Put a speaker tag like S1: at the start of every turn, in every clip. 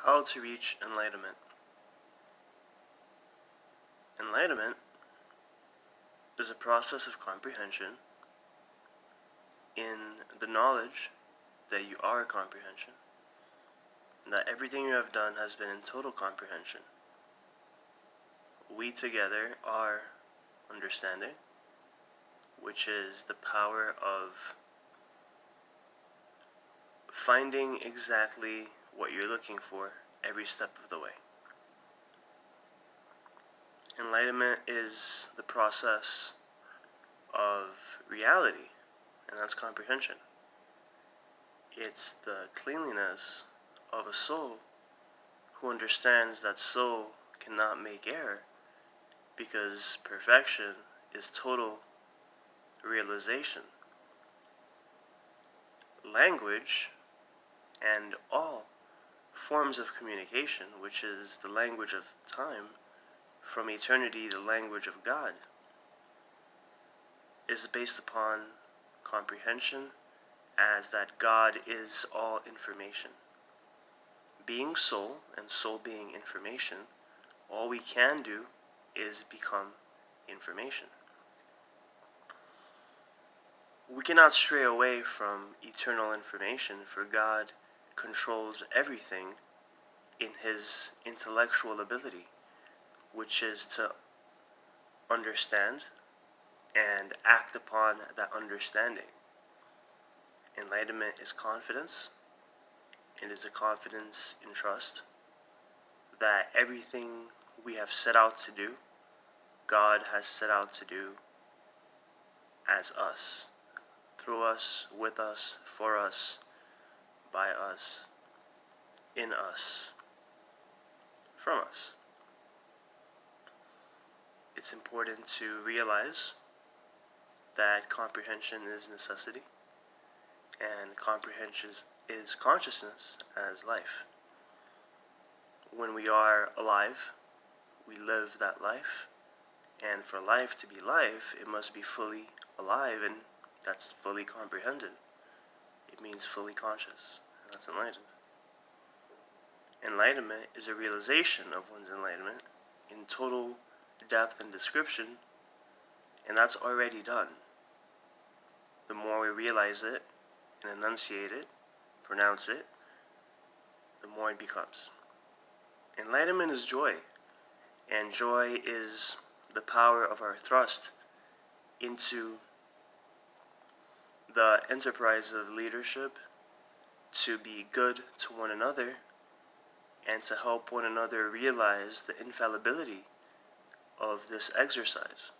S1: How to reach enlightenment. Enlightenment is a process of comprehension in the knowledge that you are comprehension, and that everything you have done has been in total comprehension. We together are understanding, which is the power of finding exactly what you're looking for every step of the way. Enlightenment is the process of reality, and that's comprehension. It's the cleanliness of a soul who understands that soul cannot make error, because perfection is total realization. Language and all forms of communication, which is the language of time, from eternity the language of God, is based upon comprehension as that God is all information. Being soul and soul being information, all we can do is become information. We cannot stray away from eternal information, for God controls everything in his intellectual ability, which is to understand and act upon that understanding. Enlightenment is confidence. It is a confidence in trust that everything we have set out to do, God has set out to do as us, through us, with us, for us, by us, in us, from us. It's important to realize that comprehension is necessity, and comprehension is consciousness as life. When we are alive, we live that life, and for life to be life, it must be fully alive, and that's fully comprehended. It means fully conscious, and that's enlightened. Enlightenment is a realization of one's enlightenment in total depth and description, and that's already done. The more we realize it and enunciate it, pronounce it, the more it becomes. Enlightenment is joy, and joy is the power of our thrust into the enterprise of leadership to be good to one another and to help one another realize the infallibility of this exercise.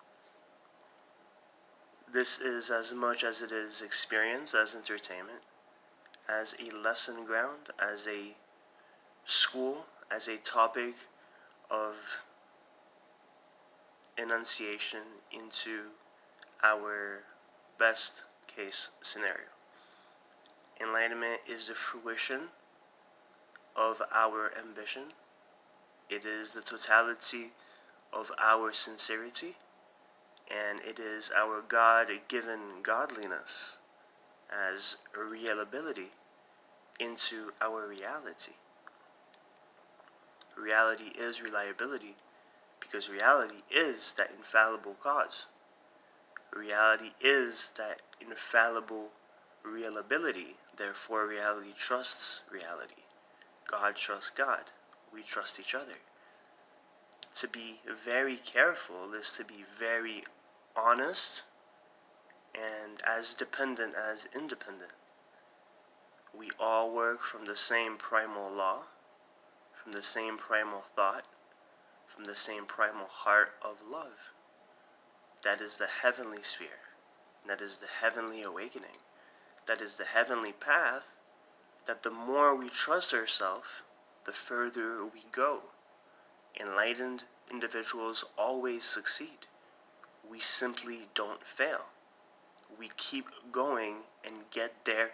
S1: This is as much as it is experience, as entertainment, as a lesson ground, as a school, as a topic of enunciation into our best case scenario. Enlightenment is the fruition of our ambition. It is the totality of our sincerity, and it is our God-given godliness as a reliability into our reality. Reality is reliability because reality is that infallible cause. Reality is that infallible reliability. Therefore, reality trusts reality. God trusts God. We trust each other. To be very careful is to be very honest and as dependent as independent. We all work from the same primal law, from the same primal thought, from the same primal heart of love. That is the heavenly sphere. That is the heavenly awakening. That is the heavenly path that the more we trust ourselves, the further we go. Enlightened individuals always succeed. We simply don't fail. We keep going and get there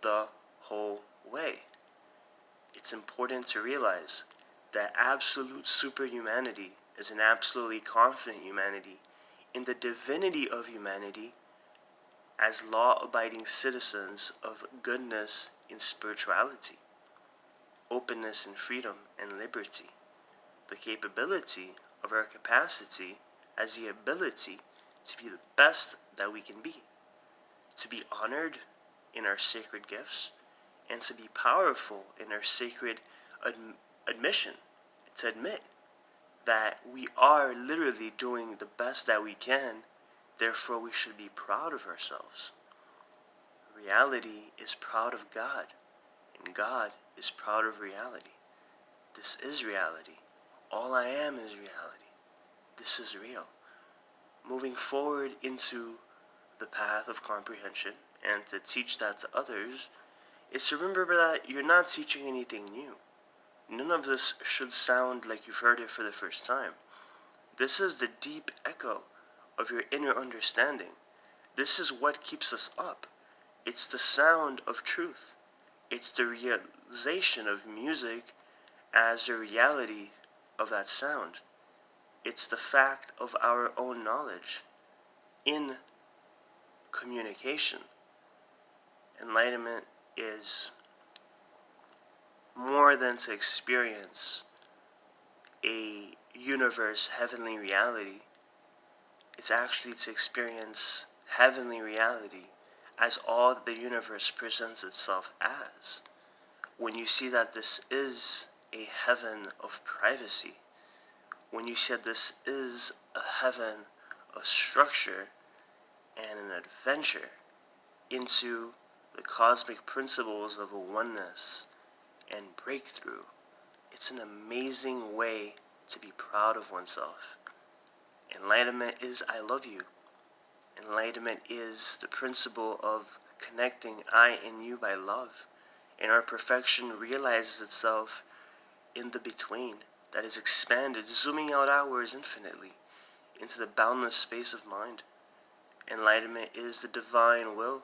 S1: the whole way. It's important to realize that absolute superhumanity is an absolutely confident humanity in the divinity of humanity as law-abiding citizens of goodness in spirituality. openness and freedom and liberty. The capability of our capacity as the ability to be the best that we can be, to be honored in our sacred gifts, and to be powerful in our sacred admission, to admit that we are literally doing the best that we can, therefore we should be proud of ourselves. Reality is proud of God, and God is proud of reality. This is reality. All I am is reality. This is real. Moving forward into the path of comprehension and to teach that to others is to remember that you're not teaching anything new. None of this should sound like you've heard it for the first time. This is the deep echo of your inner understanding. This is what keeps us up. It's the sound of truth. It's the realization of music as the reality of that sound. It's the fact of our own knowledge in communication. Enlightenment is more than to experience a universe heavenly reality. It's actually to experience heavenly reality as all that the universe presents itself as. When you see that this is a heaven of privacy, when you see that this is a heaven of structure and an adventure into the cosmic principles of a oneness and breakthrough, it's an amazing way to be proud of oneself. Enlightenment is I love you. Enlightenment is the principle of connecting I and you by love. And our perfection realizes itself in the between that is expanded, zooming out outwards infinitely into the boundless space of mind. Enlightenment is the divine will.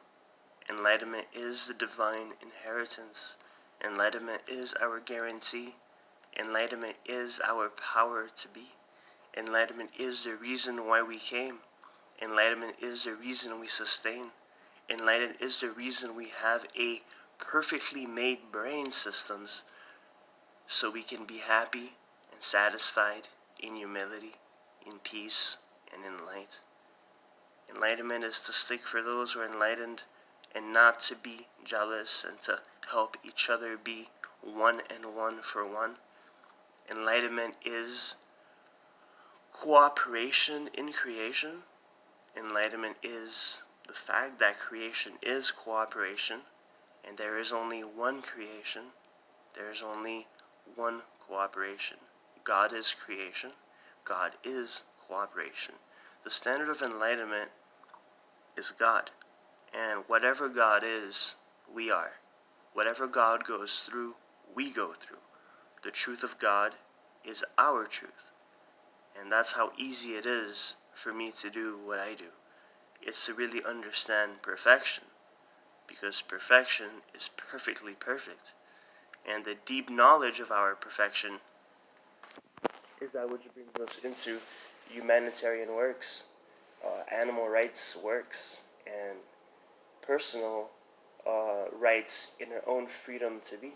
S1: Enlightenment is the divine inheritance. Enlightenment is our guarantee. Enlightenment is our power to be. Enlightenment is the reason why we came. Enlightenment is the reason we sustain. Enlightenment is the reason we have a perfectly made brain systems so we can be happy and satisfied in humility, in peace, and in light. Enlightenment is to stick for those who are enlightened and not to be jealous and to help each other be one and one for one. Enlightenment is cooperation in creation. Enlightenment is the fact that creation is cooperation, and there is only one creation. There is only one cooperation. God is creation. God is cooperation. The standard of enlightenment is God, and whatever God is, we are. Whatever God goes through, we go through. The truth of God is our truth. And that's how easy it is for me to do what I do. It's to really understand perfection, because perfection is perfectly perfect. And the deep knowledge of our perfection is that which brings us into humanitarian works, animal rights works, and personal rights in our own freedom to be.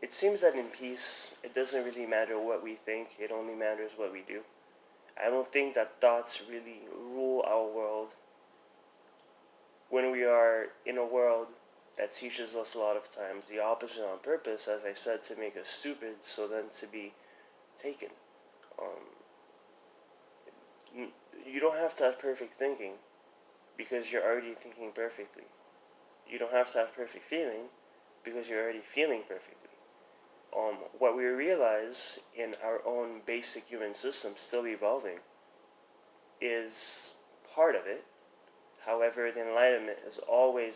S1: It seems that in peace, it doesn't really matter what we think, it only matters what we do. I don't think that thoughts really rule our world. When we are in a world that teaches us a lot of times the opposite on purpose, as I said, to make us stupid, so then to be taken. You don't have to have perfect thinking because you're already thinking perfectly. You don't have to have perfect feeling because you're already feeling perfectly. What we realize in our own basic human system, still evolving, is part of it. However, the enlightenment is always